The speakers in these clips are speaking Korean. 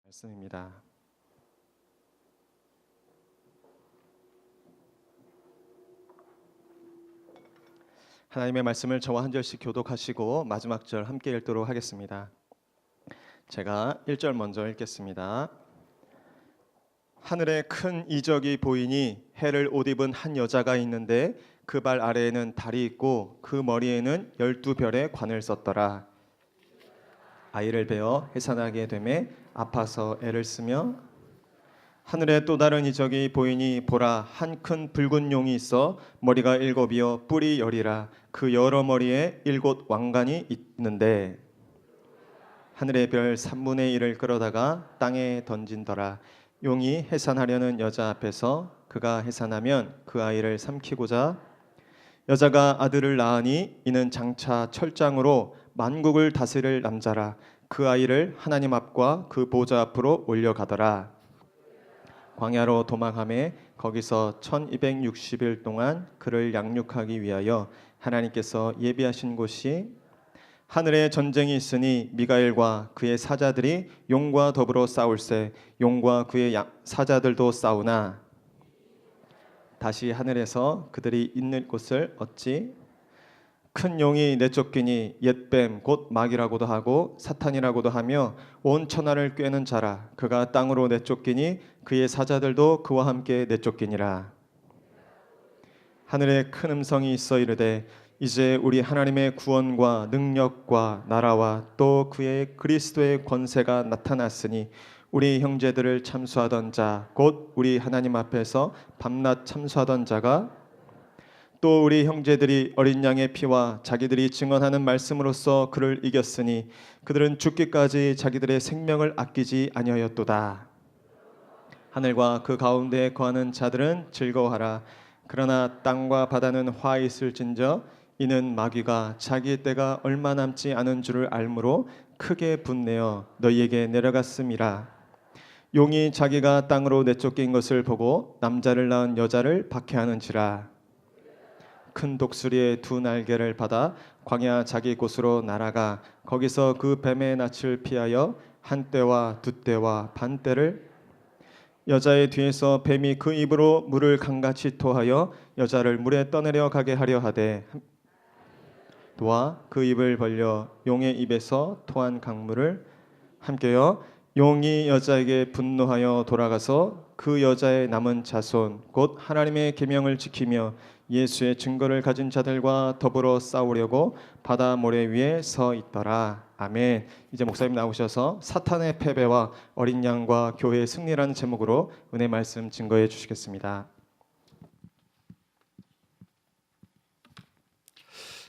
말씀입니다. 하나님의 말씀을 저와 한 절씩 교독하시고 마지막 절 함께 읽도록 하겠습니다. 제가 1절 먼저 읽겠습니다. 하늘에 큰 이적이 보이니 해를 옷 입은 한 여자가 있는데 그 발 아래에는 달이 있고 그 머리에는 12별의 관을 썼더라. 아이를 베어 해산하게 되매 아파서 애를 쓰며 하늘에 또 다른 이적이 보이니 보라 한 큰 붉은 용이 있어 머리가 7이요 뿔이 10이라 그 여러 머리에 7 왕관이 있는데 하늘의 별 3분의 1을 끌어다가 땅에 던진더라. 용이 해산하려는 여자 앞에서 그가 해산하면 그 아이를 삼키고자 여자가 아들을 낳으니 이는 장차 철장으로 만국을 다스릴 남자라. 그 아이를 하나님 앞과 그 보좌 앞으로 올려가더라. 광야로 도망하매 거기서 1260일 동안 그를 양육하기 위하여 하나님께서 예비하신 곳이 하늘에 전쟁이 있으니 미가엘과 그의 사자들이 용과 더불어 싸울세 용과 그의 사자들도 싸우나 다시 하늘에서 그들이 있는 곳을 얻지 큰 용이 내쫓기니 옛뱀 곧 마귀라고도 하고 사탄이라고도 하며 온 천하를 꿰는 자라. 그가 땅으로 내쫓기니 그의 사자들도 그와 함께 내쫓기니라. 하늘에 큰 음성이 있어 이르되 이제 우리 하나님의 구원과 능력과 나라와 또 그의 그리스도의 권세가 나타났으니 우리 형제들을 참수하던 자 곧 우리 하나님 앞에서 밤낮 참수하던 자가 또 우리 형제들이 어린 양의 피와 자기들이 증언하는 말씀으로써 그를 이겼으니 그들은 죽기까지 자기들의 생명을 아끼지 아니하였도다. 하늘과 그 가운데에 거하는 자들은 즐거워하라. 그러나 땅과 바다는 화 있을진저 이는 마귀가 자기 때가 얼마 남지 않은 줄을 알므로 크게 분내어 너희에게 내려갔음이라. 용이 자기가 땅으로 내쫓긴 것을 보고 남자를 낳은 여자를 박해하는지라. 큰 독수리의 2 날개를 받아 광야 자기 곳으로 날아가 거기서 그 뱀의 낯을 피하여 한 떼와 2 떼와 반 떼를 여자의 뒤에서 뱀이 그 입으로 물을 강같이 토하여 여자를 물에 떠내려 가게 하려 하되 또한 그 입을 벌려 용의 입에서 토한 강물을 함께여 용이 여자에게 분노하여 돌아가서 그 여자의 남은 자손 곧 하나님의 계명을 지키며 예수의 증거를 가진 자들과 더불어 싸우려고 바다 모래 위에 서 있더라. 아멘. 이제 목사님 나오셔서 사탄의 패배와 어린 양과 교회의 승리라는 제목으로 은혜 말씀 증거해 주시겠습니다.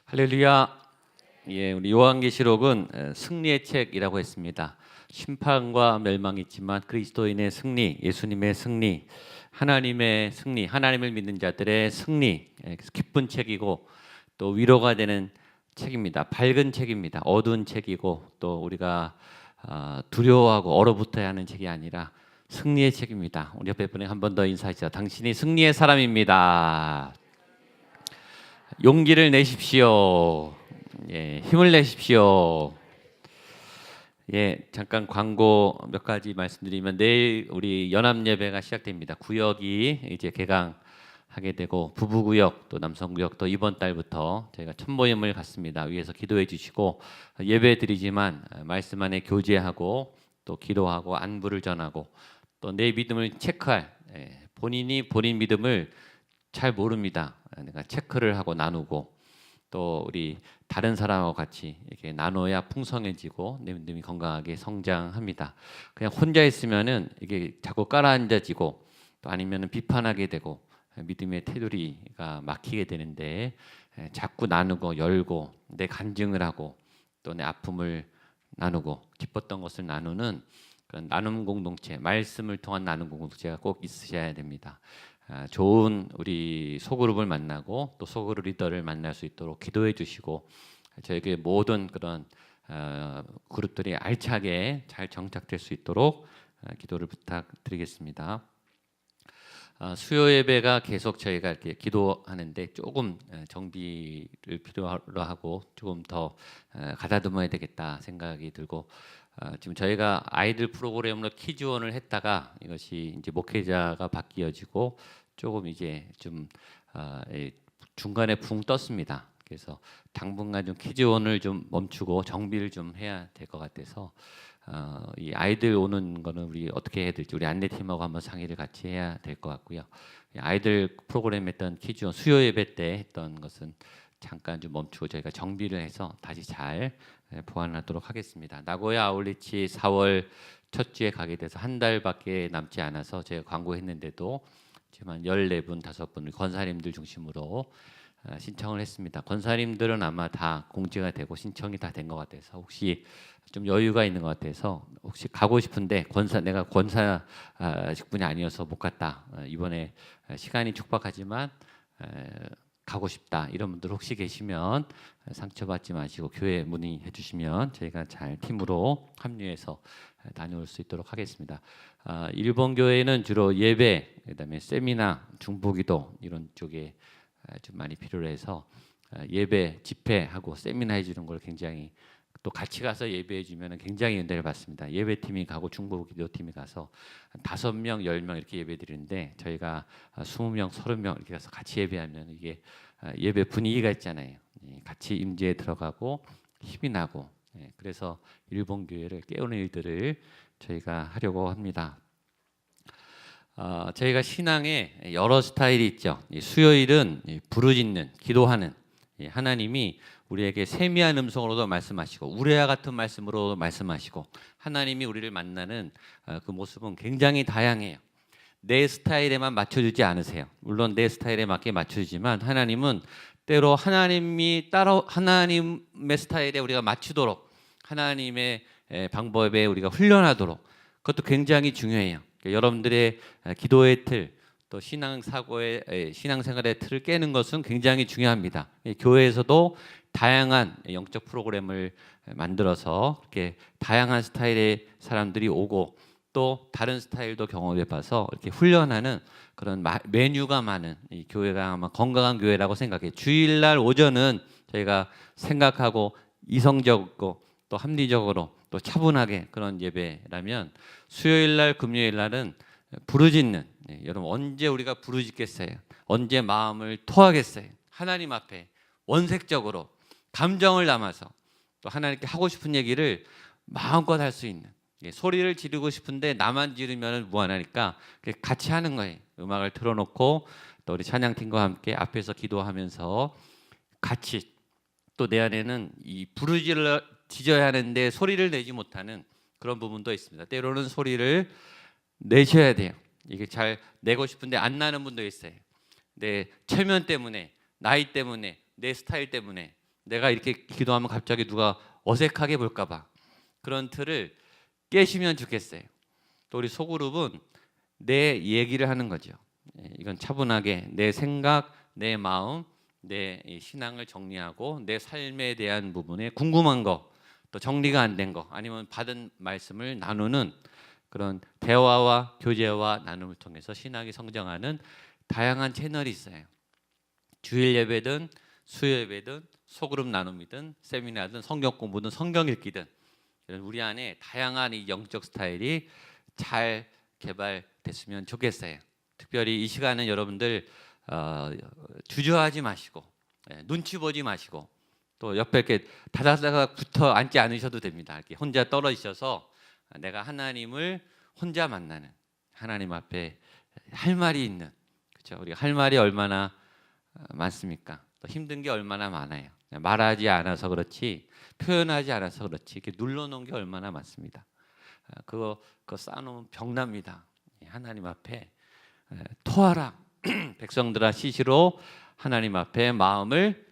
할렐루야. 예, 우리 요한계시록은 승리의 책이라고 했습니다. 심판과 멸망이 있지만 그리스도인의 승리, 예수님의 승리, 하나님의 승리, 하나님을 믿는 자들의 승리, 기쁜 책이고 또 위로가 되는 책입니다. 밝은 책입니다. 어두운 책이고 또 우리가 두려워하고 얼어붙어야 하는 책이 아니라 승리의 책입니다. 우리 옆에 분에게 한 번 더 인사하시죠. 당신이 승리의 사람입니다. 용기를 내십시오. 예, 힘을 내십시오. 예, 잠깐 광고 몇 가지 말씀드리면 내일 우리 연합 예배가 시작됩니다. 구역이 이제 개강하게 되고 부부구역 또 남성구역 또 이번 달부터 저희가 첫 모임을 갖습니다. 위에서 기도해 주시고 예배 드리지만 말씀 안에 교제하고 또 기도하고 안부를 전하고 또 내 믿음을 체크할 본인이 본인 믿음을 잘 모릅니다. 그러니까 체크를 하고 나누고 또 우리 다른 사람하고 같이 이렇게 나눠야 풍성해지고 내 믿음이 건강하게 성장합니다. 그냥 혼자 있으면은 이게 자꾸 깔아앉아지고 또 아니면은 비판하게 되고 믿음의 테두리가 막히게 되는데 자꾸 나누고 열고 내 간증을 하고 또 내 아픔을 나누고 기뻤던 것을 나누는 그런 나눔 공동체, 말씀을 통한 나눔 공동체가 꼭 있으셔야 됩니다. 좋은 우리 소그룹을 만나고 또 소그룹 리더를 만날 수 있도록 기도해 주시고 저에게 모든 그런 그룹들이 알차게 잘 정착될 수 있도록 기도를 부탁드리겠습니다. 수요 예배가 계속 저희가 이렇게 기도하는데 조금 정비를 필요로 하고 조금 더 가다듬어야 되겠다 생각이 들고 지금 저희가 아이들 프로그램으로 키즈원을 했다가 이것이 이제 목회자가 바뀌어지고 조금 이제 좀 중간에 붕 떴습니다. 그래서 당분간 좀 키즈원을 좀 멈추고 정비를 좀 해야 될 것 같아서 이 아이들 오는 거는 우리 어떻게 해야 될지 우리 안내팀하고 한번 상의를 같이 해야 될 것 같고요. 아이들 프로그램 했던 키즈원 수요 예배 때 했던 것은 잠깐 좀 멈추고 저희가 정비를 해서 다시 잘 보완하도록 하겠습니다. 나고야 아울리치 4월 첫 주에 가게 돼서 한 달밖에 남지 않아서 제가 광고했는데도 지금 한 14분, 5분 권사님들 중심으로 신청을 했습니다. 권사님들은 아마 다 공지가 되고 신청이 다 된 것 같아서 혹시 좀 여유가 있는 것 같아서 혹시 가고 싶은데 내가 권사 직분이 아니어서 못 갔다. 이번에 시간이 촉박하지만 가고 싶다 이런 분들 혹시 계시면 상처받지 마시고 교회 문의해 주시면 저희가 잘 팀으로 합류해서 다녀올 수 있도록 하겠습니다. 일본 교회는 주로 예배, 그다음에 세미나, 중보기도 이런 쪽에 좀 많이 필요로 해서 예배, 집회하고 세미나 해주는 걸 굉장히 또 같이 가서 예배해 주면 굉장히 은혜를 받습니다. 예배팀이 가고 중보기도팀이 가서 한 5명, 10명 이렇게 예배 드리는데 저희가 20명, 30명 이렇게 가서 같이 예배하면 이게 예배 분위기가 있잖아요. 같이 임재에 들어가고 힘이 나고 그래서 일본 교회를 깨우는 일들을 저희가 하려고 합니다. 저희가 신앙에 여러 스타일이 있죠. 수요일은 부르짖는, 기도하는 하나님이 우리에게 세미한 음성으로도 말씀하시고 우레와 같은 말씀으로 말씀하시고 하나님이 우리를 만나는 그 모습은 굉장히 다양해요. 내 스타일에만 맞춰주지 않으세요. 물론 내 스타일에 맞게 맞춰주지만 하나님은 때로 하나님의 스타일에 우리가 맞추도록 하나님의 방법에 우리가 훈련하도록 그것도 굉장히 중요해요. 여러분들의 기도의 틀, 또 신앙생활의 틀을 깨는 것은 굉장히 중요합니다. 교회에서도 다양한 영적 프로그램을 만들어서 이렇게 다양한 스타일의 사람들이 오고 또 다른 스타일도 경험해봐서 이렇게 훈련하는 그런 메뉴가 많은 이 교회가 아마 건강한 교회라고 생각해요. 주일날 오전은 저희가 생각하고 이성적이고 또 합리적으로 또 차분하게 그런 예배라면 수요일날 금요일날은 부르짖는 여러분 언제 우리가 부르짖겠어요? 언제 마음을 토하겠어요? 하나님 앞에 원색적으로 감정을 담아서 또 하나님께 하고 싶은 얘기를 마음껏 할 수 있는 소리를 지르고 싶은데 나만 지르면 무한하니까 같이 하는 거예요. 음악을 틀어놓고 또 우리 찬양팀과 함께 앞에서 기도하면서 같이 또 내 안에는 이 부르짖어야 하는데 소리를 내지 못하는 그런 부분도 있습니다. 때로는 소리를 내셔야 돼요. 이게 잘 내고 싶은데 안 나는 분도 있어요. 내 체면 때문에, 나이 때문에, 내 스타일 때문에 내가 이렇게 기도하면 갑자기 누가 어색하게 볼까 봐 그런 틀을 깨시면 좋겠어요. 또 우리 소그룹은 내 얘기를 하는 거죠. 이건 차분하게 내 생각, 내 마음, 내 신앙을 정리하고 내 삶에 대한 부분에 궁금한 거, 또 정리가 안 된 거, 아니면 받은 말씀을 나누는 그런 대화와 교제와 나눔을 통해서 신앙이 성장하는 다양한 채널이 있어요. 주일 예배든 수요 예배든 소그룹 나눔이든 세미나든 성경 공부든 성경 읽기든 우리 안에 다양한 이 영적 스타일이 잘 개발됐으면 좋겠어요. 특별히 이 시간은 여러분들 주저하지 마시고 눈치 보지 마시고 또 옆에 이렇게 다다다가 붙어 앉지 않으셔도 됩니다. 이렇게 혼자 떨어지셔서 내가 하나님을 혼자 만나는 하나님 앞에 할 말이 있는 그렇죠. 우리가 할 말이 얼마나 많습니까? 또 힘든 게 얼마나 많아요. 말하지 않아서 그렇지 표현하지 않아서 그렇지 이렇게 눌러놓은 게 얼마나 많습니다. 그거 쌓아놓으면 병납니다. 하나님 앞에 토하라. 백성들아 시시로 하나님 앞에 마음을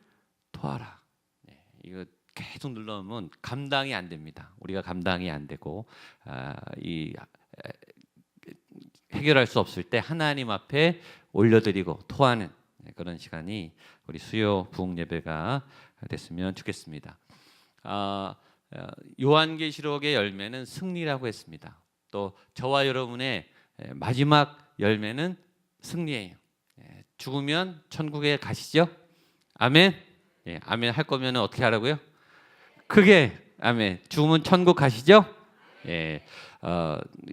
토하라. 이거 계속 눌러놓으면 감당이 안 됩니다. 우리가 감당이 안 되고 해결할 수 없을 때 하나님 앞에 올려드리고 토하는 그런 시간이 우리 수요 부흥 예배가 됐으면 좋겠습니다. 요한계시록의 열매는 승리라고 했습니다. 또 저와 여러분의 마지막 열매는 승리예요. 죽으면 천국에 가시죠? 아멘. 아멘 할 거면 어떻게 하라고요? 크게 아멘. 죽으면 천국 가시죠? 예,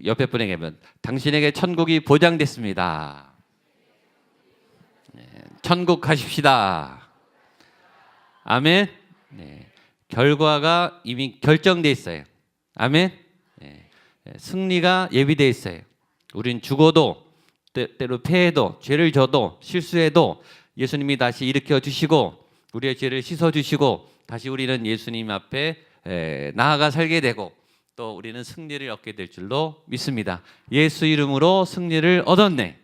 옆에 분에게 하면 당신에게 천국이 보장됐습니다. 천국 가십시다. 아멘. 네. 결과가 이미 결정돼 있어요. 아멘. 네. 승리가 예비돼 있어요. 우린 죽어도 때로 패해도 죄를 져도 실수해도 예수님이 다시 일으켜 주시고 우리의 죄를 씻어 주시고 다시 우리는 예수님 앞에 나아가 살게 되고 또 우리는 승리를 얻게 될 줄로 믿습니다. 예수 이름으로 승리를 얻었네.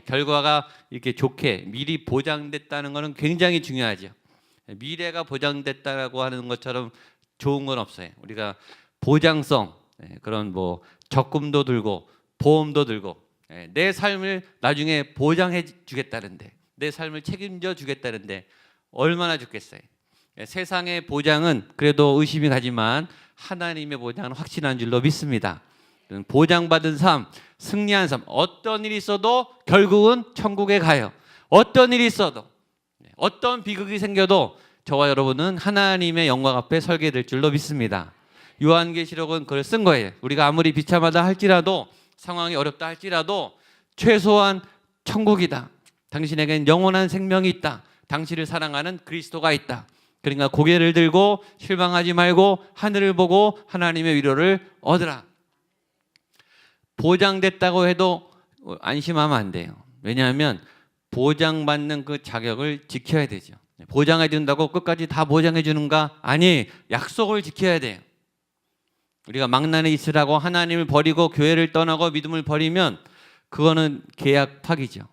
결과가 이렇게 좋게 미리 보장됐다는 것은 굉장히 중요하죠. 미래가 보장됐다고 하는 것처럼 좋은 건 없어요. 우리가 보장성 그런 뭐 적금도 들고 보험도 들고 내 삶을 나중에 보장해 주겠다는데 내 삶을 책임져 주겠다는데 얼마나 좋겠어요. 세상의 보장은 그래도 의심이 가지만 하나님의 보장은 확실한 줄로 믿습니다. 보장받은 삶, 승리한 삶, 어떤 일이 있어도 결국은 천국에 가요. 어떤 일이 있어도 어떤 비극이 생겨도 저와 여러분은 하나님의 영광 앞에 설게 될 줄로 믿습니다. 요한계시록은 그걸 쓴 거예요. 우리가 아무리 비참하다 할지라도 상황이 어렵다 할지라도 최소한 천국이다. 당신에겐 영원한 생명이 있다. 당신을 사랑하는 그리스도가 있다. 그러니까 고개를 들고 실망하지 말고 하늘을 보고 하나님의 위로를 얻으라. 보장됐다고 해도 안심하면 안 돼요. 왜냐하면 보장받는 그 자격을 지켜야 되죠. 보장해 준다고 끝까지 다 보장해 주는가? 아니, 약속을 지켜야 돼요. 우리가 망나니 있으라고 하나님을 버리고 교회를 떠나고 믿음을 버리면 그거는 계약 파기죠.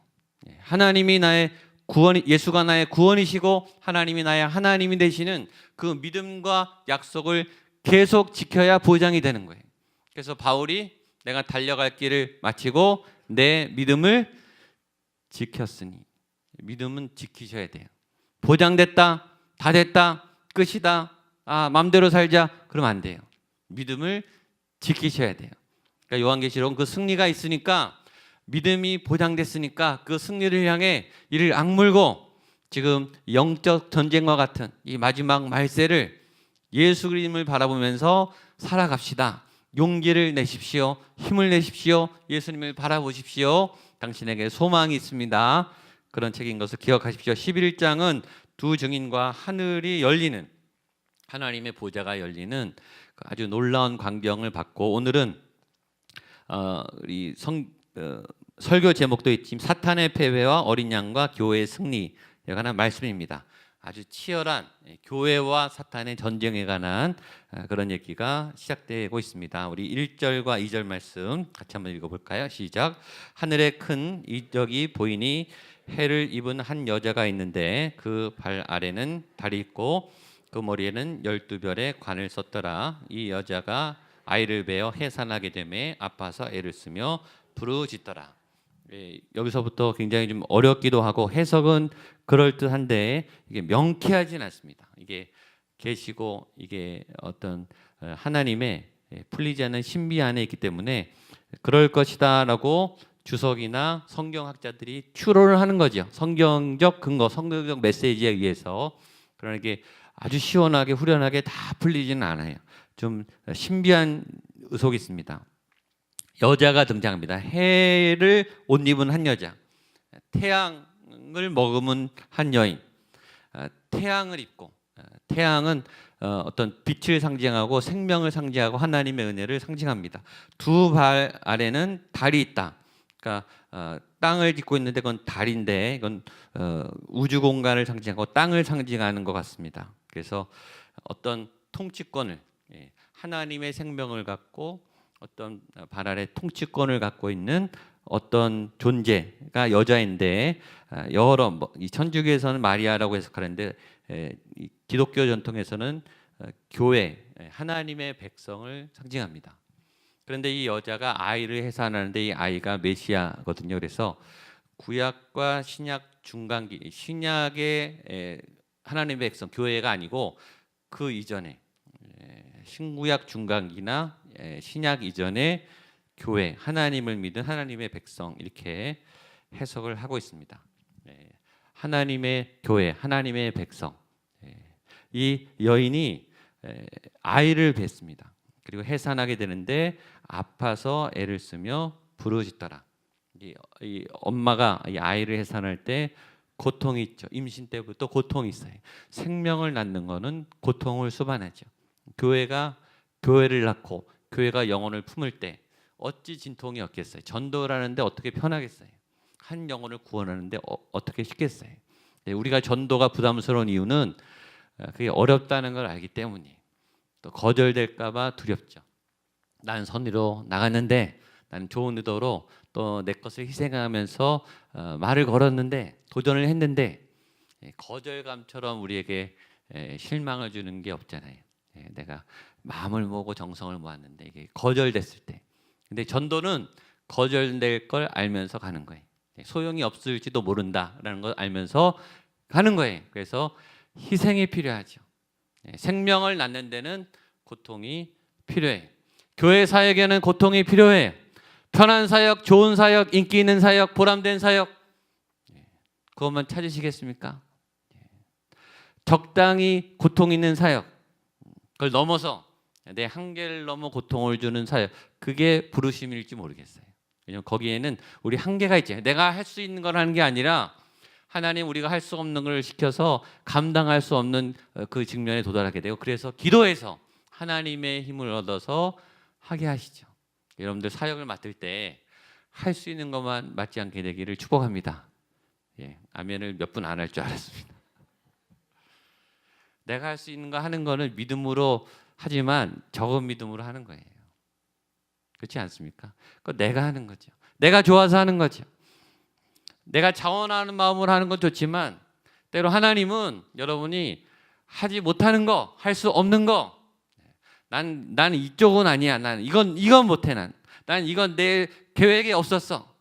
하나님이 나의 구원, 예수가 나의 구원이시고 하나님이 나의 하나님이 되시는 그 믿음과 약속을 계속 지켜야 보장이 되는 거예요. 그래서 바울이 내가 달려갈 길을 마치고 내 믿음을 지켰으니, 믿음은 지키셔야 돼요. 보장됐다, 다 됐다, 끝이다, 마음대로 살자 그러면 안 돼요. 믿음을 지키셔야 돼요. 그러니까 요한계시록은 그 승리가 있으니까 믿음이 보장됐으니까 그 승리를 향해 이를 악물고 지금 영적 전쟁과 같은 이 마지막 말세를 예수 그리스도를 바라보면서 살아갑시다. 용기를 내십시오. 힘을 내십시오. 예수님을 바라보십시오. 당신에게 소망이 있습니다. 그런 책인 것을 기억하십시오. 11장은 두 증인과 하늘이 열리는 하나님의 보좌가 열리는 아주 놀라운 광경을 받고 오늘은 설교 제목도 있지만 사탄의 패배와 어린 양과 교회의 승리에 관한 말씀입니다. 아주 치열한 교회와 사탄의 전쟁에 관한 그런 얘기가 시작되고 있습니다. 우리 1절과 2절 말씀 같이 한번 읽어볼까요? 시작. 하늘에 큰 이적이 보이니 해를 입은 한 여자가 있는데 그 발 아래는 달이 있고 그 머리에는 12별의 관을 썼더라. 이 여자가 아이를 베어 해산하게 되매 아파서 애를 쓰며 부르짖더라. 여기서부터 굉장히 좀 어렵기도 하고 해석은 그럴듯한데 이게 명쾌하진 않습니다. 이게 계시고 이게 어떤 하나님의 풀리지 않는 신비 안에 있기 때문에 그럴 것이다라고 주석이나 성경학자들이 추론을 하는 거죠. 성경적 근거, 성경적 메시지에 의해서. 그러나 이게 아주 시원하게 후련하게 다 풀리지는 않아요. 좀 신비한 의혹이 있습니다. 여자가 등장합니다. 해를 옷 입은 한 여자, 태양을 머금은 한 여인. 태양을 입고, 태양은 어떤 빛을 상징하고 생명을 상징하고 하나님의 은혜를 상징합니다. 두 발 아래는 달이 있다. 그러니까 땅을 딛고 있는데 그건 달인데 이건 우주 공간을 상징하고 땅을 상징하는 것 같습니다. 그래서 어떤 통치권을 하나님의 생명을 갖고 어떤 발 아래 통치권을 갖고 있는 어떤 존재가 여자인데 여러 이 천주교에서는 마리아라고 해석하는데 기독교 전통에서는 교회 하나님의 백성을 상징합니다. 그런데 이 여자가 아이를 해산하는데 이 아이가 메시아거든요. 그래서 구약과 신약 중간기, 신약의 하나님의 백성 교회가 아니고 그 이전에 신구약 중간기나 신약 이전의 교회, 하나님을 믿은 하나님의 백성 이렇게 해석을 하고 있습니다. 하나님의 교회, 하나님의 백성. 이 여인이 아이를 뱄습니다. 그리고 해산하게 되는데 아파서 애를 쓰며 부르짖더라. 이 엄마가 이 아이를 해산할 때 고통이 있죠. 임신 때부터 고통이 있어요. 생명을 낳는 거는 고통을 수반하죠. 교회가 교회를 낳고 교회가 영혼을 품을 때 어찌 진통이 없겠어요. 전도를 하는데 어떻게 편하겠어요. 한 영혼을 구원하는데 어떻게 쉽겠어요. 우리가 전도가 부담스러운 이유는 그게 어렵다는 걸 알기 때문이에요. 또 거절될까 봐 두렵죠. 나는 선의로 나갔는데, 나는 좋은 의도로 또 내 것을 희생하면서 말을 걸었는데, 도전을 했는데 거절감처럼 우리에게 실망을 주는 게 없잖아요. 내가 마음을 모으고 정성을 모았는데 이게 거절됐을 때. 근데 전도는 거절될 걸 알면서 가는 거예요. 소용이 없을지도 모른다라는 걸 알면서 가는 거예요. 그래서 희생이 필요하죠. 생명을 낳는 데는 고통이 필요해. 교회 사역에는 고통이 필요해. 편한 사역, 좋은 사역, 인기 있는 사역, 보람된 사역, 그것만 찾으시겠습니까? 적당히 고통 있는 사역, 그걸 넘어서 내 한계를 넘어 고통을 주는 사역, 그게 부르심일지 모르겠어요. 왜냐하면 거기에는 우리 한계가 있죠. 내가 할 수 있는 걸 하는 게 아니라 하나님 우리가 할 수 없는 걸 시켜서 감당할 수 없는 그 직면에 도달하게 되고, 그래서 기도해서 하나님의 힘을 얻어서 하게 하시죠. 여러분들 사역을 맡을 때 할 수 있는 것만 맡지 않게 되기를 축복합니다. 아멘을 몇 분 안 할 줄 알았습니다. 내가 할 수 있는 거 하는 거는 믿음으로 하지만 적은 믿음으로 하는 거예요. 그렇지 않습니까? 그거 내가 하는 거죠. 내가 좋아서 하는 거죠. 내가 자원하는 마음으로 하는 건 좋지만 때로 하나님은 여러분이 하지 못하는 거, 할 수 없는 거, 난 이쪽은 아니야. 난 이건 못해. 난 이건 내 계획에 없었어.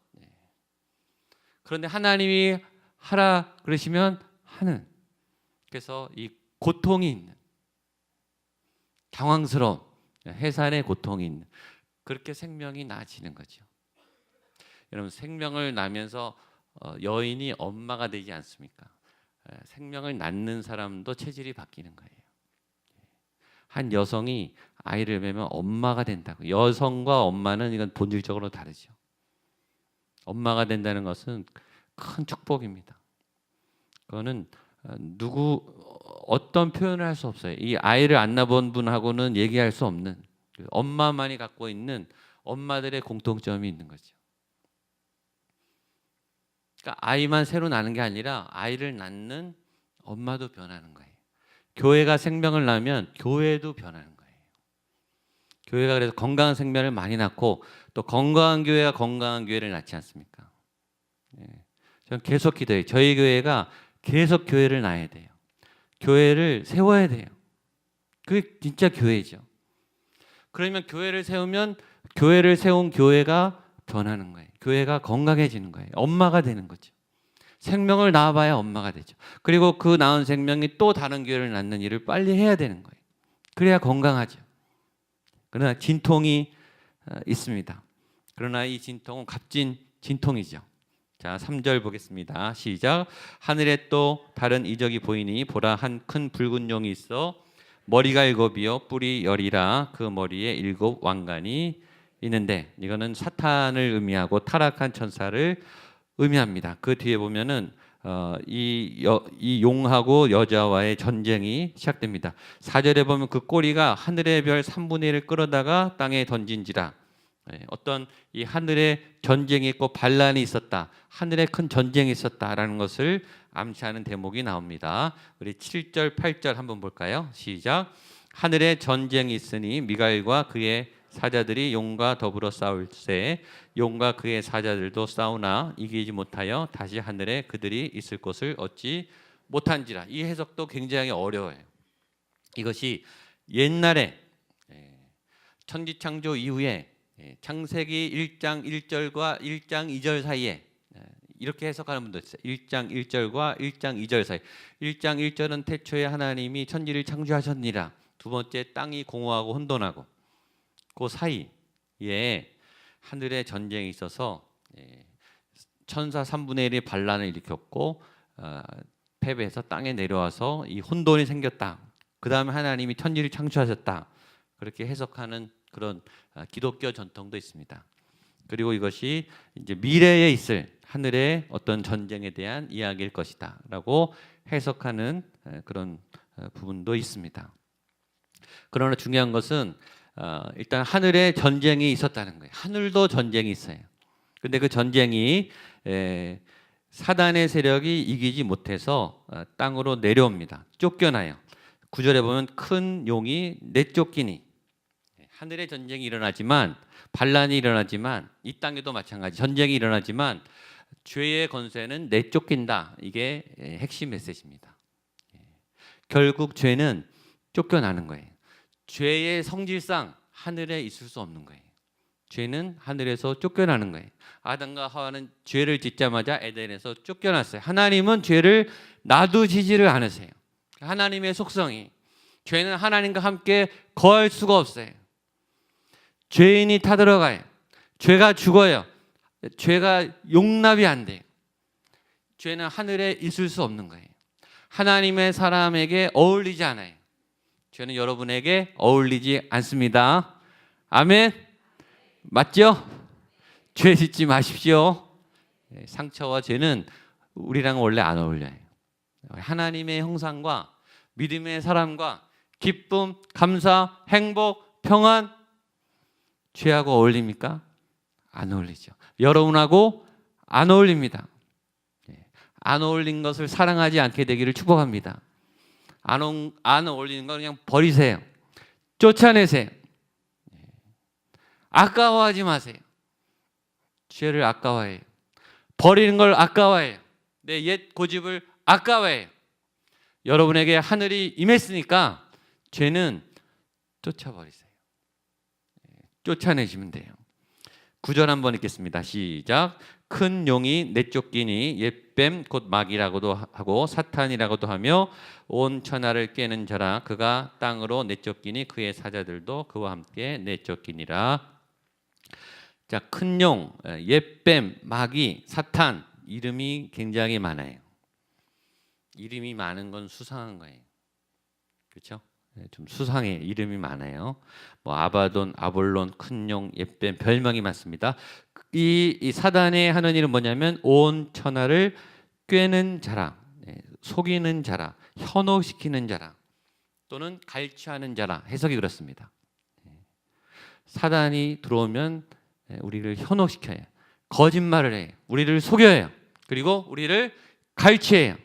그런데 하나님이 하라 그러시면 하는. 그래서 이 고통이 있는, 당황스러운, 해산의 고통이 있는, 그렇게 생명이 나아지는 거죠. 여러분, 생명을 낳으면서 여인이 엄마가 되지 않습니까? 생명을 낳는 사람도 체질이 바뀌는 거예요. 한 여성이 아이를 배면 엄마가 된다고. 여성과 엄마는 이건 본질적으로 다르죠. 엄마가 된다는 것은 큰 축복입니다. 그거는 어떤 표현을 할 수 없어요. 이 아이를 안 낳아본 분하고는 얘기할 수 없는, 엄마만이 갖고 있는 엄마들의 공통점이 있는 거죠. 그러니까 아이만 새로 나는 게 아니라 아이를 낳는 엄마도 변하는 거예요. 교회가 생명을 낳으면 교회도 변하는 거예요. 교회가 그래서 건강한 생명을 많이 낳고 또 건강한 교회가 건강한 교회를 낳지 않습니까? 저는 계속 기도해요. 저희 교회가 계속 교회를 낳아야 돼요. 교회를 세워야 돼요. 그게 진짜 교회죠. 그러면 교회를 세우면 교회를 세운 교회가 변하는 거예요. 교회가 건강해지는 거예요. 엄마가 되는 거죠. 생명을 낳아봐야 엄마가 되죠. 그리고 그 낳은 생명이 또 다른 교회를 낳는 일을 빨리 해야 되는 거예요. 그래야 건강하죠. 그러나 진통이 있습니다. 그러나 이 진통은 값진 진통이죠. 자, 3절 보겠습니다. 시작. 하늘에 또 다른 이적이 보이니 보라, 한 큰 붉은 용이 있어 머리가 7이요 뿔이 10이라 그 머리에 7 왕관이 있는데, 이거는 사탄을 의미하고 타락한 천사를 의미합니다. 그 뒤에 보면은 이 용하고 여자와의 전쟁이 시작됩니다. 4절에 보면 그 꼬리가 하늘의 별 3분의 1을 끌어다가 땅에 던진지라. 어떤 이 하늘에 전쟁이 있고 반란이 있었다, 하늘에 큰 전쟁이 있었다라는 것을 암시하는 대목이 나옵니다. 우리 7절 8절 한번 볼까요? 시작. 하늘에 전쟁이 있으니 미가엘과 그의 사자들이 용과 더불어 싸울세 용과 그의 사자들도 싸우나 이기지 못하여 다시 하늘에 그들이 있을 곳을 얻지 못한지라. 이 해석도 굉장히 어려워요. 이것이 옛날에 천지창조 이후에 창세기 1장 1절과 1장 2절 사이에 이렇게 해석하는 분도 있어요. 1장 1절과 1장 2절 사이. 1장 1절은 태초에 하나님이 천지를 창조하셨니라. 두 번째, 땅이 공허하고 혼돈하고, 그 사이에 하늘에 전쟁이 있어서 천사 3분의 1이 반란을 일으켰고 패배해서 땅에 내려와서 이 혼돈이 생겼다. 그 다음에 하나님이 천지를 창조하셨다. 그렇게 해석하는 그런 기독교 전통도 있습니다. 그리고 이것이 이제 미래에 있을 하늘의 어떤 전쟁에 대한 이야기일 것이다라고 해석하는 그런 부분도 있습니다. 그러나 중요한 것은 일단 하늘에 전쟁이 있었다는 거예요. 하늘도 전쟁이 있어요. 근데 그 전쟁이 사단의 세력이 이기지 못해서 땅으로 내려옵니다. 쫓겨나요. 9절에 보면 큰 용이 내쫓기니, 하늘에 전쟁이 일어나지만, 반란이 일어나지만, 이 땅에도 마찬가지 전쟁이 일어나지만 죄의 권세는 내쫓긴다. 이게 핵심 메시지입니다. 결국 죄는 쫓겨나는 거예요. 죄의 성질상 하늘에 있을 수 없는 거예요. 죄는 하늘에서 쫓겨나는 거예요. 아담과 하와는 죄를 짓자마자 에덴에서 쫓겨났어요. 하나님은 죄를 놔두시지를 않으세요. 하나님의 속성이, 죄는 하나님과 함께 거할 수가 없어요. 죄인이 타들어가요. 죄가 죽어요. 죄가 용납이 안 돼요. 죄는 하늘에 있을 수 없는 거예요. 하나님의 사람에게 어울리지 않아요. 죄는 여러분에게 어울리지 않습니다. 아멘. 맞죠? 죄 짓지 마십시오. 상처와 죄는 우리랑 원래 안 어울려요. 하나님의 형상과 믿음의 사람과 기쁨, 감사, 행복, 평안, 죄하고 어울립니까? 안 어울리죠. 여러분하고 안 어울립니다. 안 어울린 것을 사랑하지 않게 되기를 축복합니다. 안 어울리는 건 그냥 버리세요. 쫓아내세요. 아까워하지 마세요. 죄를 아까워해요. 버리는 걸 아까워해요. 내 옛 고집을 아까워해요. 여러분에게 하늘이 임했으니까 죄는 쫓아버리세요. 쫓아내시면 돼요. 9절 한번 읽겠습니다. 시작. 큰 용이 내쫓기니 옛뱀 곧 마귀라고도 하고 사탄이라고도 하며 온 천하를 깨는 자라. 그가 땅으로 내쫓기니 그의 사자들도 그와 함께 내쫓기니라. 자, 큰 용, 옛뱀, 마귀, 사탄, 이름이 굉장히 많아요. 이름이 많은 건 수상한 거예요. 그렇죠? 좀 수상해. 이름이 많아요. 뭐 아바돈, 아볼론, 큰 용, 옛뱀, 별명이 많습니다. 이 사단의 하는 일은 뭐냐면 온 천하를 꿰는 자라, 속이는 자라, 현혹시키는 자라, 또는 갈취하는 자라. 해석이 그렇습니다. 사단이 들어오면 우리를 현혹시켜요. 거짓말을 해요. 우리를 속여요. 그리고 우리를 갈취해요.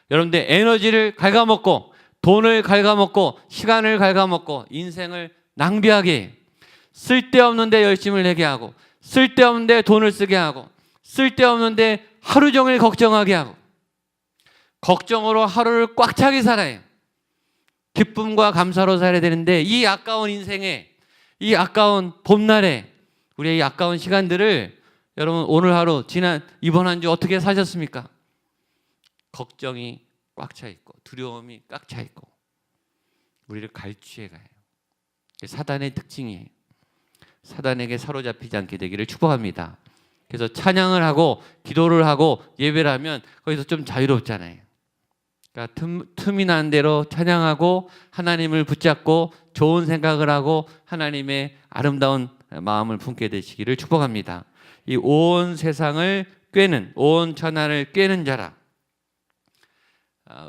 여러분들 에너지를 갉아먹고 돈을 갉아먹고 시간을 갉아먹고 인생을 낭비하게 해요. 쓸데없는데 열심을 내게 하고 쓸데없는데 돈을 쓰게 하고 쓸데없는데 하루 종일 걱정하게 하고 걱정으로 하루를 꽉 차게 살아요. 기쁨과 감사로 살아야 되는데 이 아까운 인생에, 이 아까운 봄날에 우리의 이 아까운 시간들을 여러분 오늘 하루, 이번 한 주 어떻게 사셨습니까? 걱정이 꽉 차 있고 두려움이 꽉 차 있고 우리를 갈취해 가요. 사단의 특징이에요. 사단에게 사로잡히지 않게 되기를 축복합니다. 그래서 찬양을 하고 기도를 하고 예배를 하면 거기서 좀 자유롭잖아요. 그러니까 틈이 난 대로 찬양하고 하나님을 붙잡고 좋은 생각을 하고 하나님의 아름다운 마음을 품게 되시기를 축복합니다. 이 온 세상을 꿰는, 온 천하를 꿰는 자라.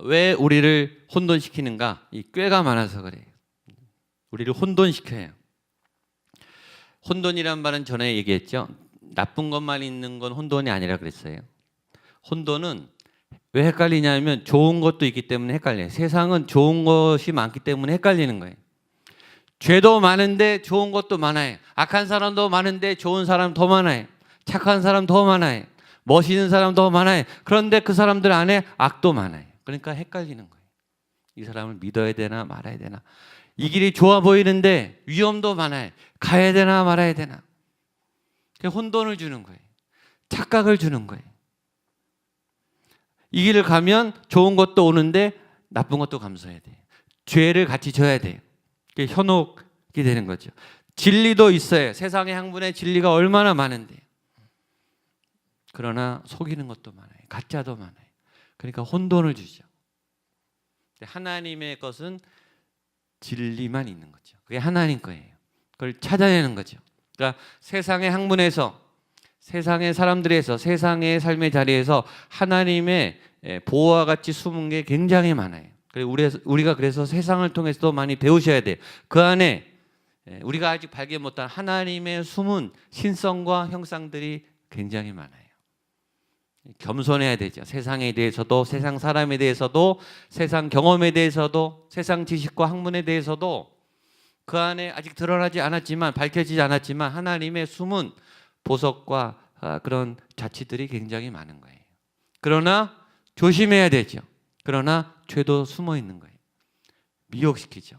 왜 우리를 혼돈시키는가? 이 꾀가 많아서 그래요. 우리를 혼돈시켜요. 혼돈이란 말은 전에 얘기했죠. 나쁜 것만 있는 건 혼돈이 아니라 그랬어요. 혼돈은 왜 헷갈리냐면 좋은 것도 있기 때문에 헷갈려요. 세상은 좋은 것이 많기 때문에 헷갈리는 거예요. 죄도 많은데 좋은 것도 많아요. 악한 사람도 많은데 좋은 사람 더 많아요. 착한 사람 더 많아요. 멋있는 사람 더 많아요. 그런데 그 사람들 안에 악도 많아요. 그러니까 헷갈리는 거예요. 이 사람을 믿어야 되나 말아야 되나. 이 길이 좋아 보이는데 위험도 많아요. 가야 되나 말아야 되나. 혼돈을 주는 거예요. 착각을 주는 거예요. 이 길을 가면 좋은 것도 오는데 나쁜 것도 감수해야 돼요. 죄를 같이 져야 돼요. 현혹이 되는 거죠. 진리도 있어요. 세상의 학문에 진리가 얼마나 많은데. 그러나 속이는 것도 많아요. 가짜도 많아요. 그러니까 혼돈을 주죠. 하나님의 것은 진리만 있는 거죠. 그게 하나님 거예요. 그걸 찾아내는 거죠. 그러니까 세상의 학문에서, 세상의 사람들에서, 세상의 삶의 자리에서 하나님의 보호와 같이 숨은 게 굉장히 많아요. 우리가 그래서 세상을 통해서도 많이 배우셔야 돼요. 그 안에 우리가 아직 발견 못한 하나님의 숨은 신성과 형상들이 굉장히 많아요. 겸손해야 되죠. 세상에 대해서도, 세상 사람에 대해서도, 세상 경험에 대해서도, 세상 지식과 학문에 대해서도 그 안에 아직 드러나지 않았지만, 밝혀지지 않았지만 하나님의 숨은 보석과 그런 자취들이 굉장히 많은 거예요. 그러나 조심해야 되죠. 그러나 죄도 숨어 있는 거예요. 미혹시키죠.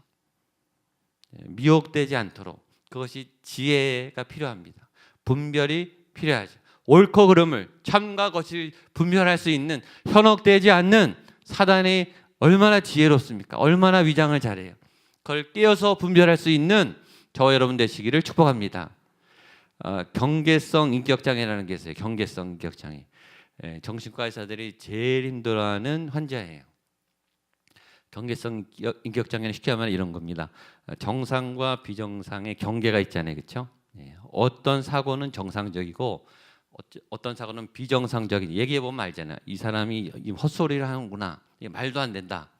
미혹되지 않도록 그것이 지혜가 필요합니다. 분별이 필요하죠. 옳고 그름을, 참과 거짓을 분별할 수 있는, 현혹되지 않는 사단이 얼마나 지혜롭습니까? 얼마나 위장을 잘해요. 그걸 깨어서 분별할 수 있는 저와 여러분 되시기를 축복합니다. 경계성 인격장애라는 게 있어요. 경계성 인격장애. 정신과 의사들이 제일 힘들어하는 환자예요. 경계성 인격장애는 쉽게 하면 이런 겁니다. 정상과 비정상의 경계가 있잖아요. 그렇죠? 어떤 사고는 정상적이고 어떤 사고는 비정상적인, 얘기해 보면 알잖아요. 이 사람이 헛소리를 하는구나. 이게 말도 안 된다.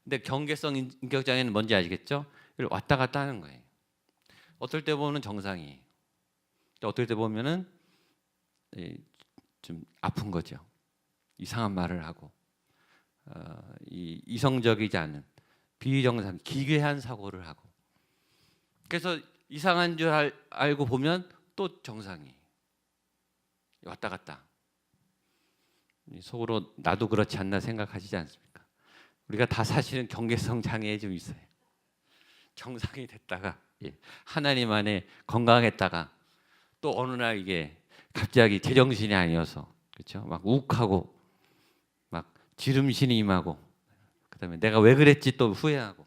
근데 경계성 인격장애는 뭔지 아시겠죠? 이걸 왔다 갔다 하는 거예요. 어떨 때 보면 정상이, 어떨 때 보면은 좀 아픈 거죠. 이상한 말을 하고 이성적이지 않은 비정상, 기괴한 사고를 하고. 그래서 이상한 줄 알고 보면 또 정상이 왔다 갔다. 속으로 나도 그렇지 않나 생각하시지 않습니까? 우리가 다 사실은 경계성 장애에 좀 있어요. 정상이 됐다가 하나님 안에 건강했다가 또 어느 날 이게 갑자기 제정신이 아니어서, 그렇죠? 막 욱하고 막 지름신이 임하고, 그다음에 내가 왜 그랬지 또 후회하고,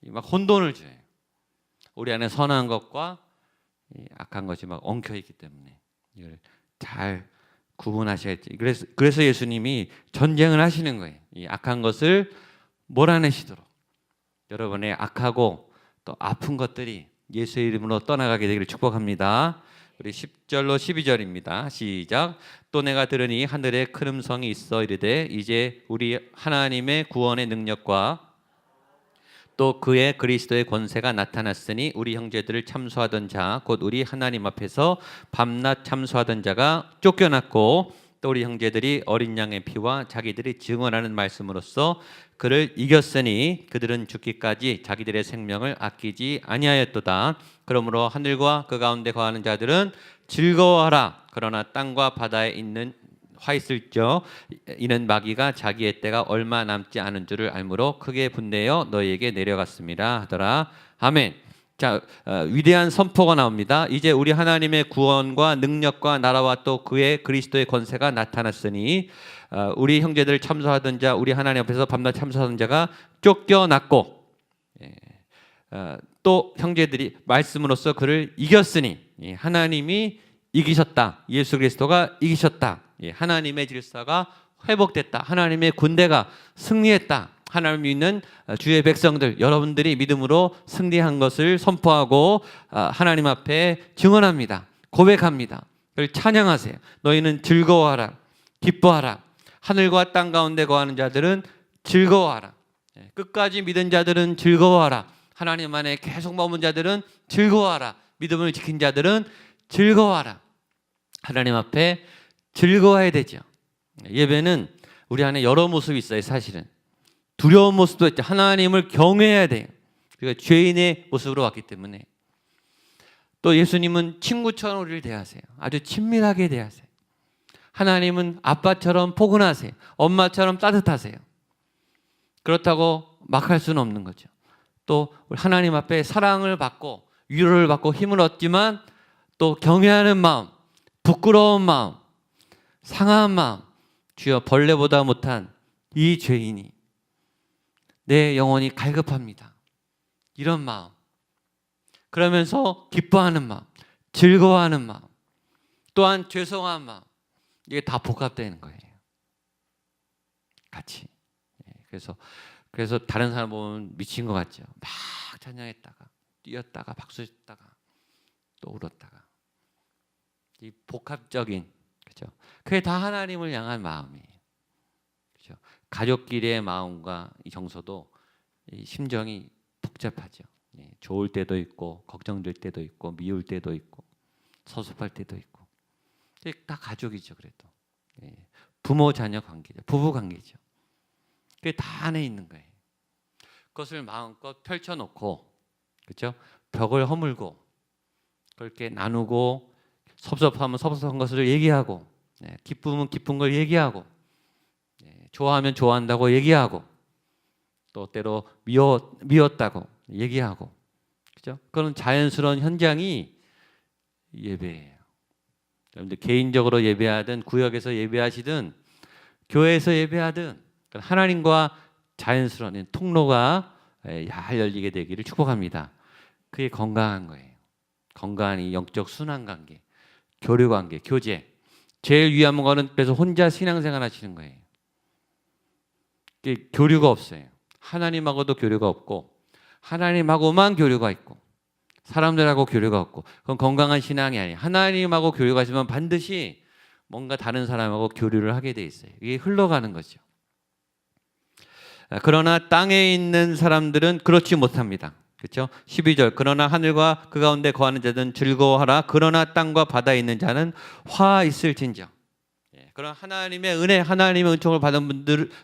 막 혼돈을 줘요. 우리 안에 선한 것과 악한 것이 막 엉켜 있기 때문에 이걸 잘 구분하셔야지. 그래서 예수님이 전쟁을 하시는 거예요. 이 악한 것을 몰아내시도록. 여러분의 악하고 또 아픈 것들이 예수의 이름으로 떠나가게 되기를 축복합니다. 우리 10절로 12절입니다. 시작. 또 내가 들으니 하늘에 큰 음성이 있어 이르되 이제 우리 하나님의 구원의 능력과 또 그의 그리스도의 권세가 나타났으니 우리 형제들을 참소하던 자 곧 우리 하나님 앞에서 밤낮 참소하던 자가 쫓겨났고 또 우리 형제들이 어린 양의 피와 자기들이 증언하는 말씀으로써 그를 이겼으니 그들은 죽기까지 자기들의 생명을 아끼지 아니하였도다. 그러므로 하늘과 그 가운데 거하는 자들은 즐거워하라. 그러나 땅과 바다에 있는 화 있을지어 이는 마귀가 자기의 때가 얼마 남지 않은 줄을 알므로 크게 분내어 너희에게 내려갔습니다 하더라. 아멘. 자, 위대한 선포가 나옵니다. 이제 우리 하나님의 구원과 능력과 나라와 또 그의 그리스도의 권세가 나타났으니 우리 형제들 참소하던 자, 우리 하나님 앞에서 밤낮 참소하던 자가 쫓겨났고 또 형제들이 말씀으로써 그를 이겼으니 하나님이 이기셨다. 예수 그리스도가 이기셨다. 하나님의 질서가 회복됐다. 하나님의 군대가 승리했다. 하나님 믿는 주의 백성들, 여러분들이 믿음으로 승리한 것을 선포하고 하나님 앞에 증언합니다. 고백합니다. 그걸 찬양하세요. 너희는 즐거워하라. 기뻐하라. 하늘과 땅 가운데 거하는 자들은 즐거워하라. 끝까지 믿은 자들은 즐거워하라. 하나님 안에 계속 머문 자들은 즐거워하라. 믿음을 지킨 자들은 즐거워하라. 하나님 앞에 즐거워해야 되죠. 예배는 우리 안에 여러 모습이 있어요. 사실은 두려운 모습도 있죠. 하나님을 경외해야 돼요. 그러니까 죄인의 모습으로 왔기 때문에. 또 예수님은 친구처럼 우리를 대하세요. 아주 친밀하게 대하세요. 하나님은 아빠처럼 포근하세요. 엄마처럼 따뜻하세요. 그렇다고 막 할 수는 없는 거죠. 또 하나님 앞에 사랑을 받고 위로를 받고 힘을 얻지만 또 경외하는 마음, 부끄러운 마음, 상한 마음, 주여 벌레보다 못한 이 죄인이 내 영혼이 갈급합니다. 이런 마음, 그러면서 기뻐하는 마음, 즐거워하는 마음, 또한 죄송한 마음, 이게 다 복합되는 거예요. 같이. 그래서 그래서 다른 사람 보면 미친 것 같죠. 막 찬양했다가 뛰었다가 박수쳤다가 또 울었다가 이 복합적인 그죠? 그게 다 하나님을 향한 마음이에요. 그죠? 가족끼리의 마음과 이 정서도 이 심정이 복잡하죠. 예, 좋을 때도 있고 걱정될 때도 있고 미울 때도 있고 서섭할 때도 있고 다 가족이죠. 그래도 예, 부모 자녀 관계죠. 부부 관계죠. 그게 다 안에 있는 거예요. 그것을 마음껏 펼쳐놓고 그렇죠? 벽을 허물고 그렇게 나누고 섭섭하면 섭섭한 것을 얘기하고 예, 기쁨은 기쁜 걸 얘기하고 예, 좋아하면 좋아한다고 얘기하고 또 때로 미웠다고 얘기하고 그죠? 그런 자연스러운 현장이 예배예요. 여러분들 개인적으로 예배하든 구역에서 예배하시든 교회에서 예배하든 하나님과 자연스러운 통로가 잘 열리게 되기를 축복합니다. 그게 건강한 거예요. 건강한 이 영적 순환 관계, 교류 관계, 교제. 제일 위험한 거는 그래서 혼자 신앙생활 하시는 거예요. 교류가 없어요. 하나님하고도 교류가 없고 하나님하고만 교류가 있고 사람들하고 교류가 없고 그건 건강한 신앙이 아니에요. 하나님하고 교류가 있으면 반드시 뭔가 다른 사람하고 교류를 하게 돼 있어요. 이게 흘러가는 거죠. 그러나 땅에 있는 사람들은 그렇지 못합니다. 그렇죠? 12절 그러나 하늘과 그 가운데 거하는 자들은 즐거워하라. 그러나 땅과 바다에 있는 자는 화 있을진저. 그런 하나님의 은혜, 하나님의 은총을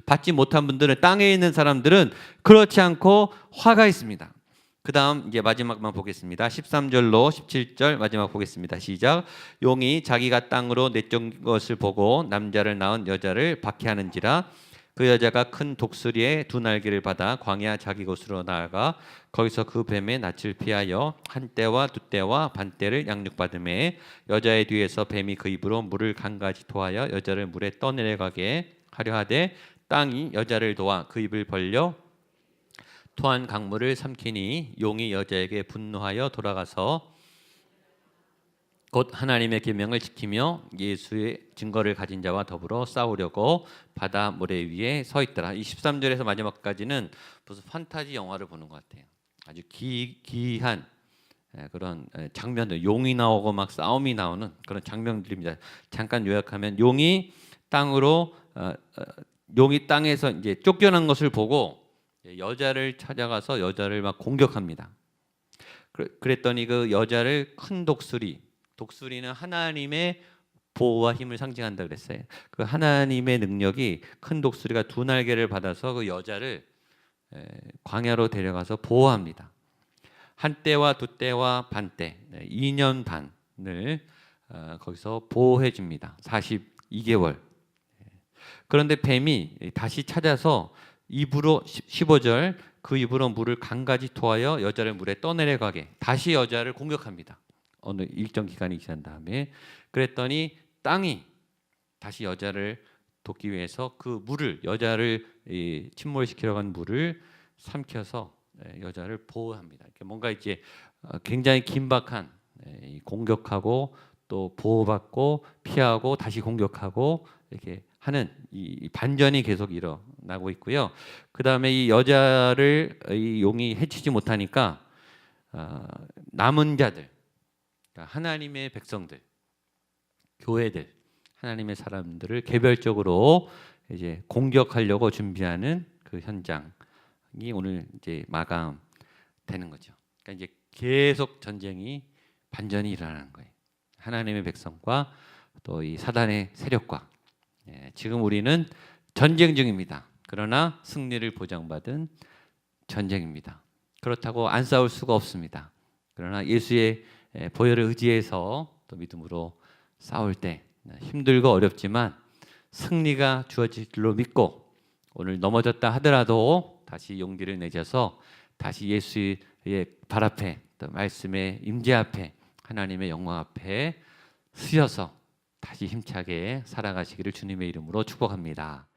받지 못한 분들은 땅에 있는 사람들은 그렇지 않고 화가 있습니다. 그 다음 이제 마지막만 보겠습니다. 13절로 17절 마지막 보겠습니다. 시작. 용이 자기가 땅으로 내쫓은 것을 보고 남자를 낳은 여자를 박해하는지라 그 여자가 큰 독수리의 두 날개를 받아 광야 자기 곳으로 나아가 거기서 그 뱀의 낯을 피하여 한 때와 두 때와 반 때를 양육받음에 여자의 뒤에서 뱀이 그 입으로 물을 강가지 토하여 여자를 물에 떠내려가게 하려 하되 땅이 여자를 도와 그 입을 벌려 토한 강물을 삼키니 용이 여자에게 분노하여 돌아가서 곧 하나님의 계명을 지키며 예수의 증거를 가진 자와 더불어 싸우려고 바다 모래 위에 서 있더라. 이 13절에서 마지막까지는 무슨 판타지 영화를 보는 것 같아요. 아주 기이한 그런 장면들, 용이 나오고 막 싸움이 나오는 그런 장면들입니다. 잠깐 요약하면 용이 땅에서 이제 쫓겨난 것을 보고 여자를 찾아가서 여자를 막 공격합니다. 그랬더니 그 여자를 큰 독수리는 하나님의 보호와 힘을 상징한다 그랬어요. 그 하나님의 능력이 큰 독수리가 두 날개를 받아서 그 여자를 광야로 데려가서 보호합니다. 한 때와 두 때와 반 때, 2년 반을 거기서 보호해 줍니다. 42개월. 그런데 뱀이 다시 찾아서 입으로 15절 그 입으로 물을 강가지 토하여 여자를 물에 떠내려가게 다시 여자를 공격합니다. 어느 일정 기간이 지난 다음에 그랬더니 땅이 다시 여자를 돕기 위해서 그 물을 여자를 침몰시키려 간 물을 삼켜서 여자를 보호합니다. 뭔가 이제 굉장히 긴박한 공격하고 또 보호받고 피하고 다시 공격하고 이렇게 하는 이 반전이 계속 일어나고 있고요. 그 다음에 이 여자를 이 용이 해치지 못하니까 남은 자들, 그러니까 하나님의 백성들, 교회들, 하나님의 사람들을 개별적으로 이제 공격하려고 준비하는 그 현장이 오늘 이제 마감되는 거죠. 그러니까 이제 계속 전쟁이 반전이 일어나는 거예요. 하나님의 백성과 또 이 사단의 세력과 지금 우리는 전쟁 중입니다. 그러나 승리를 보장받은 전쟁입니다. 그렇다고 안 싸울 수가 없습니다. 그러나 예수의 보혈을 의지해서 또 믿음으로 싸울 때 힘들고 어렵지만 승리가 주어질 줄로 믿고 오늘 넘어졌다 하더라도 다시 용기를 내셔서 다시 예수의 발 앞에 또 말씀의 임재 앞에 하나님의 영광 앞에 서셔서 다시 힘차게 살아가시기를 주님의 이름으로 축복합니다.